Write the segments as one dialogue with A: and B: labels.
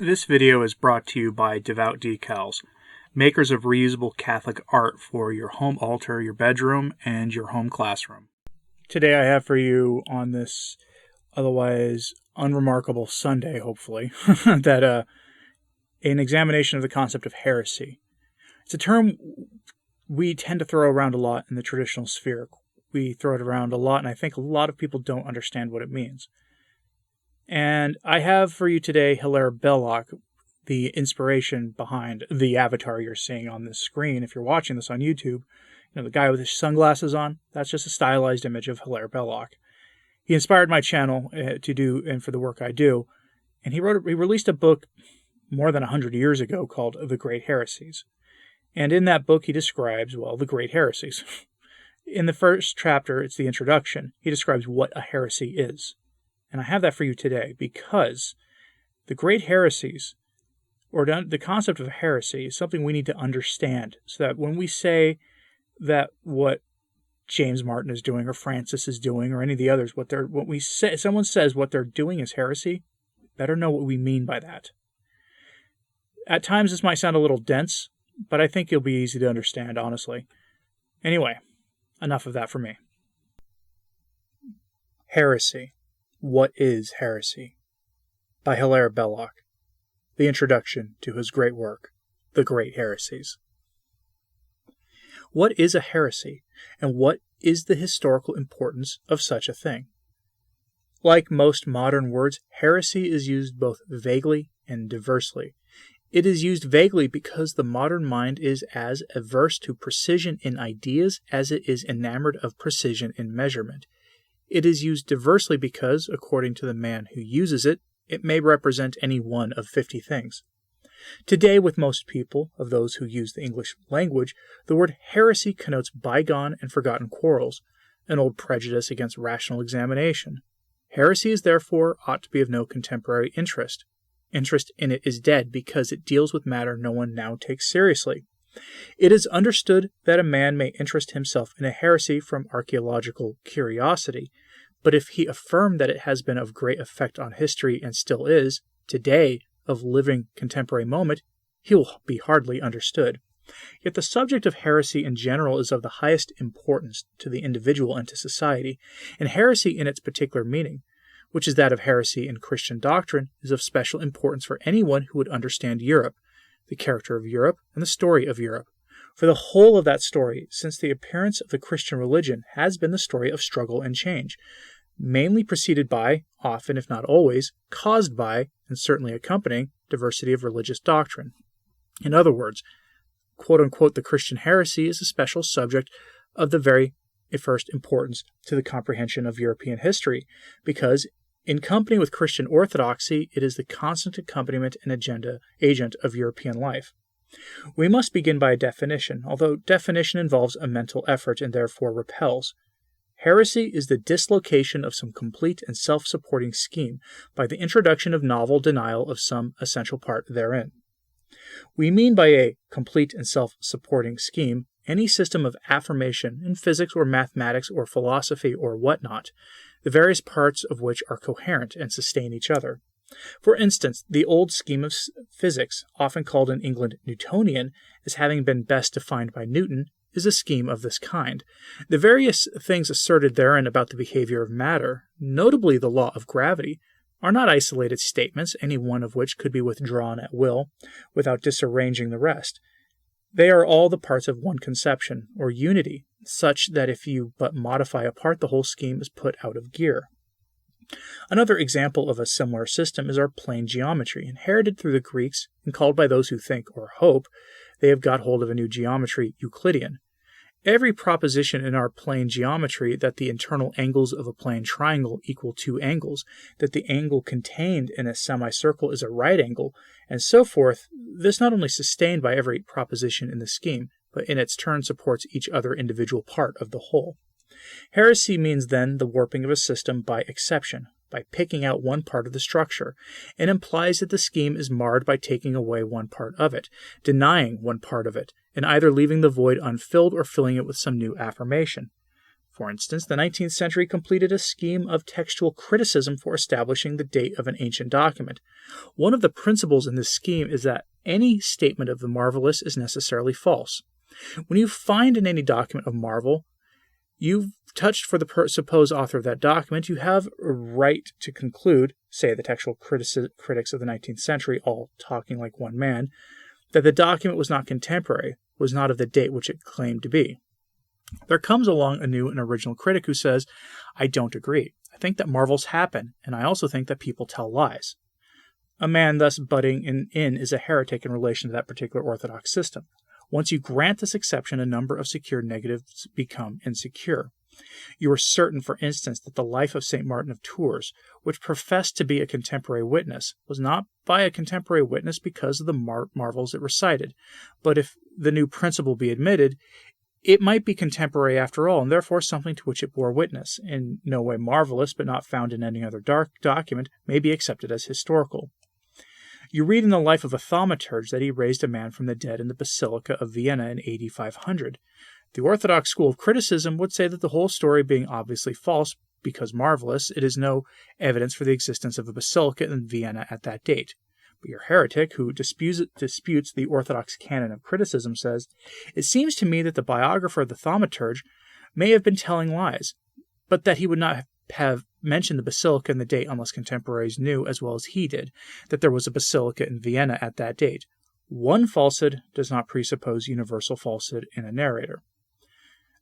A: This video is brought to you by Devout Decals, makers of reusable Catholic art for your home altar, your bedroom, and your home classroom. Today I have for you on this otherwise unremarkable Sunday, hopefully, that an examination of the concept of heresy. It's a term we tend to throw around a lot in the traditional sphere. We throw it around a lot, and I think a lot of people don't understand what it means. And I have for you today Hilaire Belloc, the inspiration behind the avatar you're seeing on this screen. If you're watching this on YouTube, the guy with his sunglasses on, that's just a stylized image of Hilaire Belloc. He inspired my channel to do, and for the work I do, and he released a book more than 100 years ago called The Great Heresies. And in that book he describes, the Great Heresies. In the first chapter, it's the introduction, he describes what a heresy is. And I have that for you today because the great heresies, or the concept of a heresy, is something we need to understand so that when we say that what James Martin is doing or Francis is doing or any of the others, someone says what they're doing is heresy, better know what we mean by that. At times this might sound a little dense, but I think it'll be easy to understand, honestly. Anyway, enough of that for me. Heresy. What is Heresy? By Hilaire Belloc. The introduction to his great work, The Great Heresies. What is a heresy, and what is the historical importance of such a thing? Like most modern words, heresy is used both vaguely and diversely. It is used vaguely because the modern mind is as averse to precision in ideas as it is enamored of precision in measurement. It is used diversely because, according to the man who uses it, it may represent any one of 50 things. Today, with most people, of those who use the English language, the word heresy connotes bygone and forgotten quarrels, an old prejudice against rational examination. Heresy is therefore ought to be of no contemporary interest. Interest in it is dead because it deals with matter no one now takes seriously. It is understood that a man may interest himself in a heresy from archaeological curiosity, but if he affirmed that it has been of great effect on history and still is, today, of living contemporary moment, he will be hardly understood. Yet the subject of heresy in general is of the highest importance to the individual and to society, and heresy in its particular meaning, which is that of heresy in Christian doctrine, is of special importance for anyone who would understand Europe, the character of Europe, and the story of Europe. For the whole of that story, since the appearance of the Christian religion, has been the story of struggle and change, mainly preceded by, often if not always, caused by, and certainly accompanying, diversity of religious doctrine. In other words, quote-unquote, the Christian heresy is a special subject of the very first importance to the comprehension of European history, because in company with Christian orthodoxy, it is the constant accompaniment and agent of European life. We must begin by a definition, although definition involves a mental effort and therefore repels. Heresy is the dislocation of some complete and self-supporting scheme by the introduction of novel denial of some essential part therein. We mean by a complete and self-supporting scheme any system of affirmation in physics or mathematics or philosophy or whatnot, the various parts of which are coherent and sustain each other. For instance, the old scheme of physics, often called in England Newtonian, as having been best defined by Newton, is a scheme of this kind. The various things asserted therein about the behavior of matter, notably the law of gravity, are not isolated statements, any one of which could be withdrawn at will, without disarranging the rest. They are all the parts of one conception, or unity, such that if you but modify a part, the whole scheme is put out of gear. Another example of a similar system is our plane geometry, inherited through the Greeks and called by those who think or hope they have got hold of a new geometry, Euclidean. Every proposition in our plane geometry that the internal angles of a plane triangle equal 2 angles, that the angle contained in a semicircle is a right angle, and so forth, this not only sustained by every proposition in the scheme, but in its turn supports each other individual part of the whole. Heresy means then the warping of a system by exception, by picking out one part of the structure, and implies that the scheme is marred by taking away one part of it, denying one part of it, and either leaving the void unfilled or filling it with some new affirmation. For instance, the 19th century completed a scheme of textual criticism for establishing the date of an ancient document. One of the principles in this scheme is that any statement of the marvelous is necessarily false. When you find in any document of marvel, you've touched for the supposed author of that document, you have a right to conclude, say the textual critics of the 19th century, all talking like one man, that the document was not contemporary, was not of the date which it claimed to be. There comes along a new and original critic who says, I don't agree. I think that marvels happen, and I also think that people tell lies. A man thus butting in is a heretic in relation to that particular orthodox system. Once you grant this exception, a number of secure negatives become insecure. You are certain, for instance, that the life of St. Martin of Tours, which professed to be a contemporary witness, was not by a contemporary witness because of the marvels it recited. But if the new principle be admitted, it might be contemporary after all, and therefore something to which it bore witness, in no way marvelous, but not found in any other document, may be accepted as historical. You read in the life of a thaumaturge that he raised a man from the dead in the Basilica of Vienna in AD 500. The Orthodox school of criticism would say that the whole story being obviously false, because marvelous, it is no evidence for the existence of a basilica in Vienna at that date. But your heretic, who disputes the orthodox canon of criticism, says, it seems to me that the biographer of the thaumaturge may have been telling lies, but that he would not have mentioned the basilica and the date unless contemporaries knew, as well as he did, that there was a basilica in Vienna at that date. One falsehood does not presuppose universal falsehood in a narrator.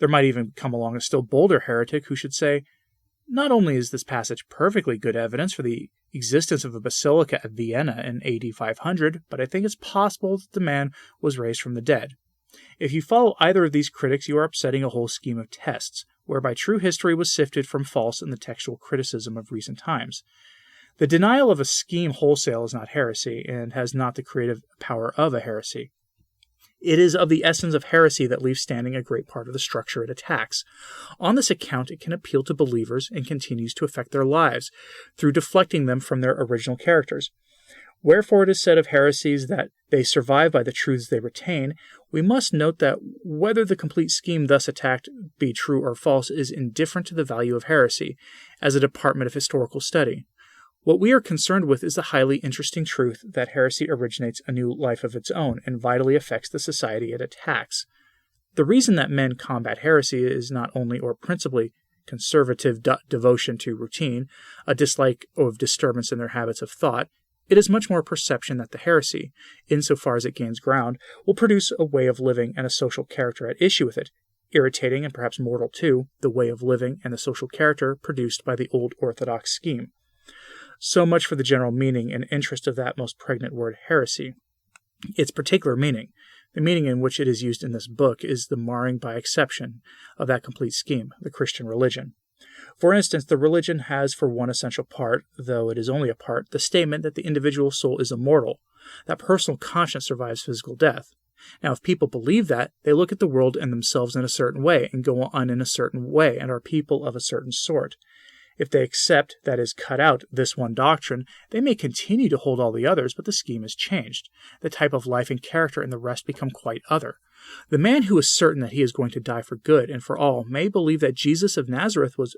A: There might even come along a still bolder heretic who should say, not only is this passage perfectly good evidence for the existence of a basilica at Vienna in AD 500, but I think it's possible that the man was raised from the dead. If you follow either of these critics, you are upsetting a whole scheme of tests, whereby true history was sifted from false in the textual criticism of recent times. The denial of a scheme wholesale is not heresy, and has not the creative power of a heresy. It is of the essence of heresy that leaves standing a great part of the structure it attacks. On this account, it can appeal to believers and continues to affect their lives, through deflecting them from their original characters. Wherefore it is said of heresies that they survive by the truths they retain, we must note that whether the complete scheme thus attacked be true or false is indifferent to the value of heresy, as a department of historical study. What we are concerned with is the highly interesting truth that heresy originates a new life of its own and vitally affects the society it attacks. The reason that men combat heresy is not only or principally conservative devotion to routine, a dislike of disturbance in their habits of thought. It is much more perception that the heresy, insofar as it gains ground, will produce a way of living and a social character at issue with it, irritating and perhaps mortal too, the way of living and the social character produced by the old orthodox scheme. So much for the general meaning and interest of that most pregnant word, heresy. Its particular meaning, the meaning in which it is used in this book, is the marring by exception of that complete scheme, the Christian religion. For instance, the religion has for one essential part, though it is only a part, the statement that the individual soul is immortal, that personal conscience survives physical death. Now, if people believe that, they look at the world and themselves in a certain way, and go on in a certain way, and are people of a certain sort. If they accept, that is, cut out, this one doctrine, they may continue to hold all the others, but the scheme is changed. The type of life and character and the rest become quite other. The man who is certain that he is going to die for good and for all may believe that Jesus of Nazareth was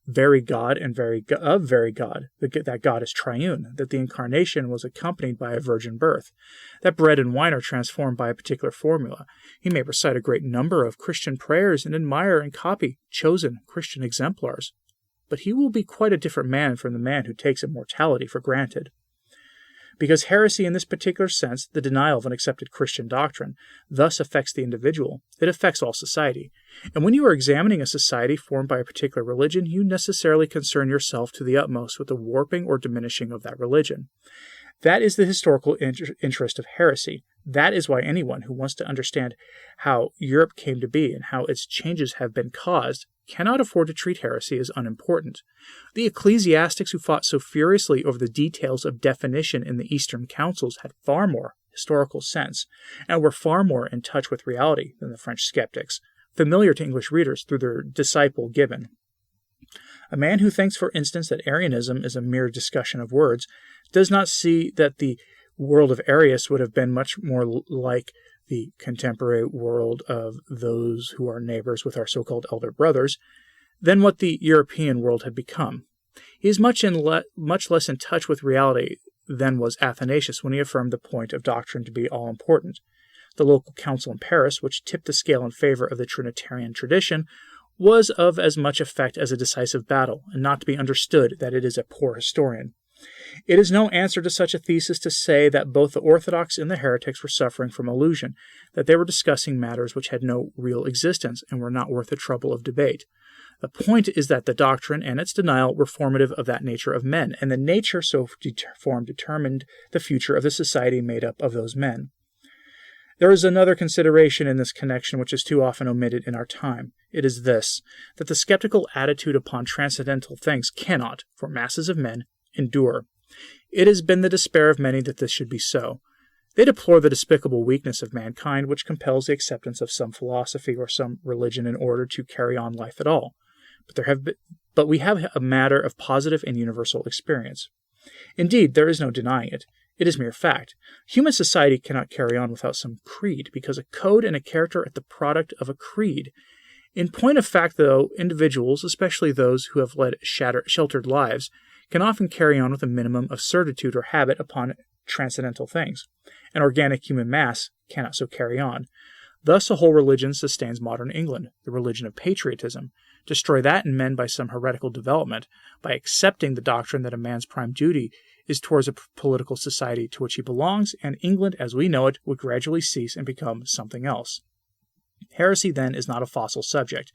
A: very God and very God, that God is triune, that the incarnation was accompanied by a virgin birth, that bread and wine are transformed by a particular formula. He may recite a great number of Christian prayers and admire and copy chosen Christian exemplars. But he will be quite a different man from the man who takes immortality for granted. Because heresy in this particular sense, the denial of an accepted Christian doctrine, thus affects the individual, it affects all society. And when you are examining a society formed by a particular religion, you necessarily concern yourself to the utmost with the warping or diminishing of that religion. That is the historical interest of heresy. That is why anyone who wants to understand how Europe came to be and how its changes have been caused cannot afford to treat heresy as unimportant. The ecclesiastics who fought so furiously over the details of definition in the Eastern councils had far more historical sense and were far more in touch with reality than the French skeptics, familiar to English readers through their disciple Gibbon. A man who thinks, for instance, that Arianism is a mere discussion of words does not see that the world of Arius would have been much more like the contemporary world of those who are neighbors with our so-called elder brothers, than what the European world had become. He is much less in touch with reality than was Athanasius when he affirmed the point of doctrine to be all-important. The local council in Paris, which tipped the scale in favor of the Trinitarian tradition, was of as much effect as a decisive battle, and not to be understood that it is a poor historian. It is no answer to such a thesis to say that both the Orthodox and the heretics were suffering from illusion, that they were discussing matters which had no real existence and were not worth the trouble of debate. The point is that the doctrine and its denial were formative of that nature of men, and the nature so formed determined the future of the society made up of those men. There is another consideration in this connection which is too often omitted in our time. It is this, that the skeptical attitude upon transcendental things cannot, for masses of men, endure. It has been the despair of many that this should be so. They deplore the despicable weakness of mankind which compels the acceptance of some philosophy or some religion in order to carry on life at all. But we have a matter of positive and universal experience. Indeed, there is no denying it. It is mere fact. Human society cannot carry on without some creed, because a code and a character are the product of a creed. In point of fact, though, individuals, especially those who have led sheltered lives, can often carry on with a minimum of certitude or habit upon transcendental things. An organic human mass cannot so carry on. Thus a whole religion sustains modern England, the religion of patriotism. Destroy that in men by some heretical development, by accepting the doctrine that a man's prime duty is towards a political society to which he belongs, and England as we know it would gradually cease and become something else. Heresy, then, is not a fossil subject.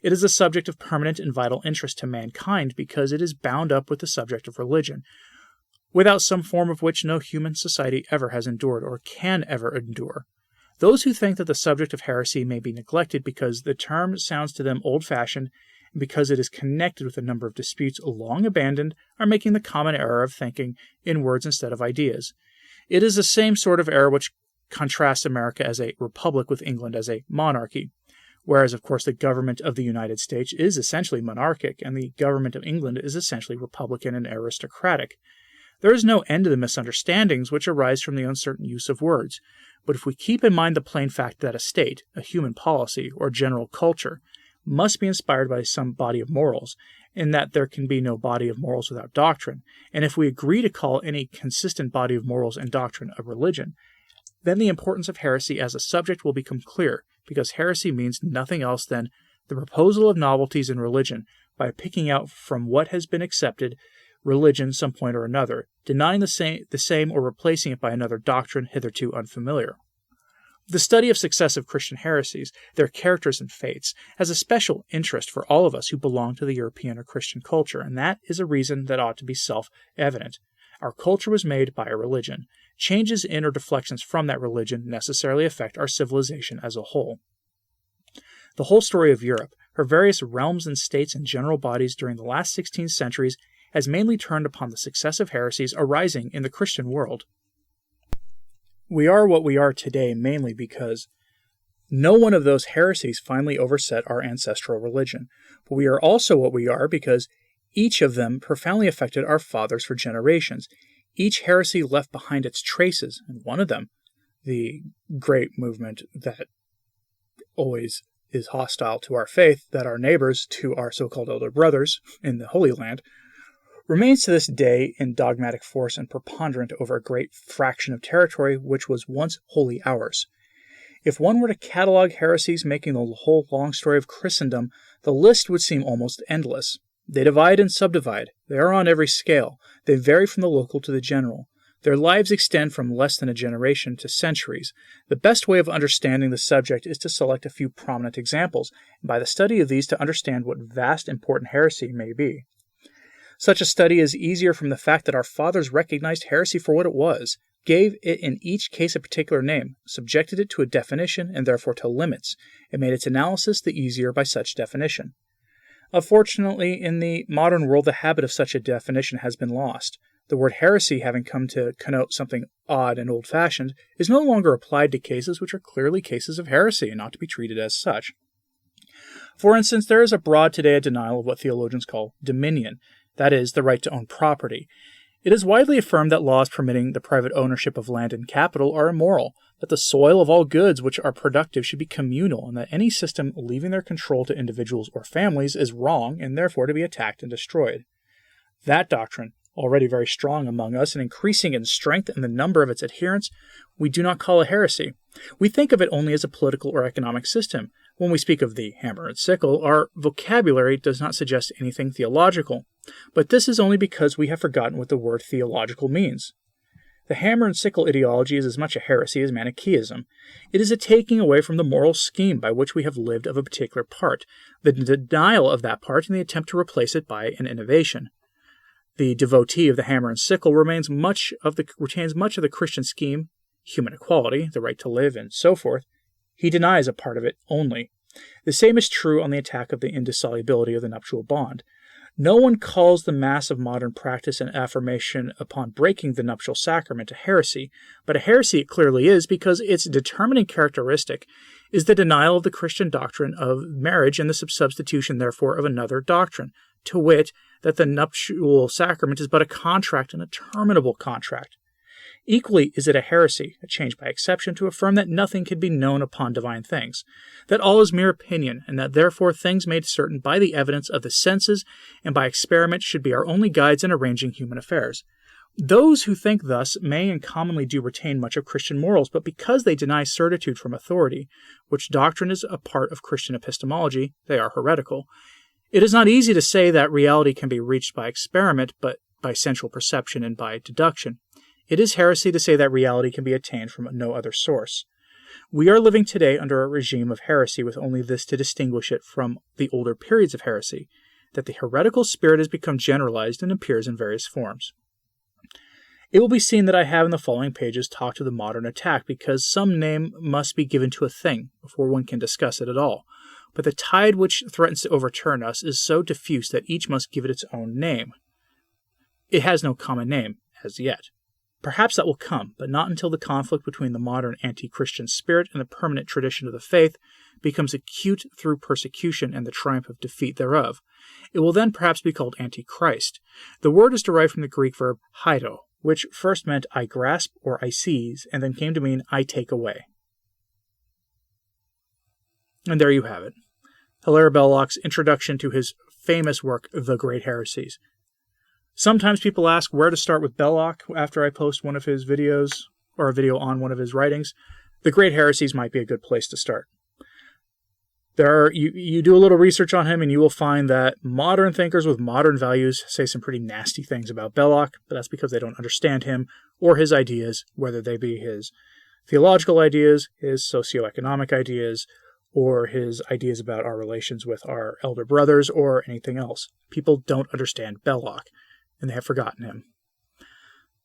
A: It is a subject of permanent and vital interest to mankind because it is bound up with the subject of religion, without some form of which no human society ever has endured or can ever endure. Those who think that the subject of heresy may be neglected because the term sounds to them old-fashioned and because it is connected with a number of disputes long abandoned are making the common error of thinking in words instead of ideas. It is the same sort of error which contrasts America as a republic with England as a monarchy, whereas, of course, the government of the United States is essentially monarchic and the government of England is essentially republican and aristocratic. There is no end to the misunderstandings which arise from the uncertain use of words, but if we keep in mind the plain fact that a state, a human policy, or general culture must be inspired by some body of morals, and that there can be no body of morals without doctrine, and if we agree to call any consistent body of morals and doctrine a religion, then the importance of heresy as a subject will become clear, because heresy means nothing else than the proposal of novelties in religion by picking out from what has been accepted religion some point or another, denying the same or replacing it by another doctrine hitherto unfamiliar. The study of successive Christian heresies, their characters and fates, has a special interest for all of us who belong to the European or Christian culture, and that is a reason that ought to be self-evident. Our culture was made by a religion. Changes in or deflections from that religion necessarily affect our civilization as a whole. The whole story of Europe, her various realms and states and general bodies during the last 16 centuries, has mainly turned upon the successive heresies arising in the Christian world. We are what we are today mainly because no one of those heresies finally overset our ancestral religion, but we are also what we are because each of them profoundly affected our fathers for generations. Each heresy left behind its traces, and one of them, the great movement that always is hostile to our faith, that our neighbors, to our so-called elder brothers in the Holy Land, remains to this day in dogmatic force and preponderant over a great fraction of territory which was once wholly ours. If one were to catalogue heresies making the whole long story of Christendom, the list would seem almost endless. They divide and subdivide. They are on every scale. They vary from the local to the general. Their lives extend from less than a generation to centuries. The best way of understanding the subject is to select a few prominent examples, and by the study of these to understand what vast important heresy may be. Such a study is easier from the fact that our fathers recognized heresy for what it was, gave it in each case a particular name, subjected it to a definition and therefore to limits, and made its analysis the easier by such definition. Unfortunately, in the modern world, the habit of such a definition has been lost. The word heresy, having come to connote something odd and old-fashioned, is no longer applied to cases which are clearly cases of heresy and not to be treated as such. For instance, there is abroad today a denial of what theologians call dominion, that is, the right to own property, It is widely affirmed that laws permitting the private ownership of land and capital are immoral, that the soil of all goods which are productive should be communal, and that any system leaving their control to individuals or families is wrong and therefore to be attacked and destroyed. That doctrine, already very strong among us and increasing in strength and the number of its adherents, we do not call a heresy. We think of it only as a political or economic system. When we speak of the hammer and sickle, our vocabulary does not suggest anything theological, but this is only because we have forgotten what the word theological means. The hammer and sickle ideology is as much a heresy as Manichaeism. It is a taking away from the moral scheme by which we have lived of a particular part, the denial of that part, and the attempt to replace it by an innovation. The devotee of the hammer and sickle retains much of the Christian scheme, human equality, the right to live, and so forth. He denies a part of it only. The same is true on the attack of the indissolubility of the nuptial bond. No one calls the mass of modern practice and affirmation upon breaking the nuptial sacrament a heresy, but a heresy it clearly is because its determining characteristic is the denial of the Christian doctrine of marriage and the substitution, therefore, of another doctrine, to wit, that the nuptial sacrament is but a contract and a terminable contract. Equally is it a heresy, a change by exception, to affirm that nothing can be known upon divine things, that all is mere opinion, and that therefore things made certain by the evidence of the senses and by experiment should be our only guides in arranging human affairs. Those who think thus may and commonly do retain much of Christian morals, but because they deny certitude from authority, which doctrine is a part of Christian epistemology, they are heretical. It is not easy to say that reality can be reached by experiment, but by sensual perception and by deduction. It is heresy to say that reality can be attained from no other source. We are living today under a regime of heresy with only this to distinguish it from the older periods of heresy, that the heretical spirit has become generalized and appears in various forms. It will be seen that I have in the following pages talked of the modern attack because some name must be given to a thing before one can discuss it at all. But the tide which threatens to overturn us is so diffuse that each must give it its own name. It has no common name, as yet. Perhaps that will come, but not until the conflict between the modern anti-Christian spirit and the permanent tradition of the faith becomes acute through persecution and the triumph of defeat thereof. It will then perhaps be called Antichrist. The word is derived from the Greek verb haido, which first meant I grasp or I seize, and then came to mean I take away. And there you have it. Hilaire Belloc's introduction to his famous work, The Great Heresies. Sometimes people ask where to start with Belloc after I post one of his videos, or a video on one of his writings. The Great Heresies might be a good place to start. You do a little research on him and you will find that modern thinkers with modern values say some pretty nasty things about Belloc, but that's because they don't understand him or his ideas, whether they be his theological ideas, his socioeconomic ideas, or his ideas about our relations with our elder brothers, or anything else. People don't understand Belloc, and they have forgotten him.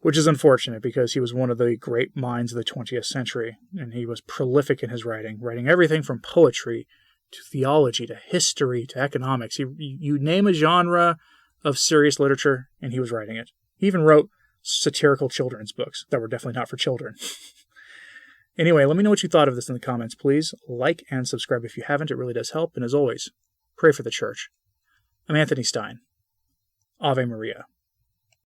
A: Which is unfortunate, because he was one of the great minds of the 20th century, and he was prolific in his writing everything from poetry to theology to history to economics. You name a genre of serious literature, and he was writing it. He even wrote satirical children's books that were definitely not for children. Anyway, let me know what you thought of this in the comments. Please like and subscribe if you haven't. It really does help. And as always, pray for the church. I'm Anthony Stine. Ave Maria.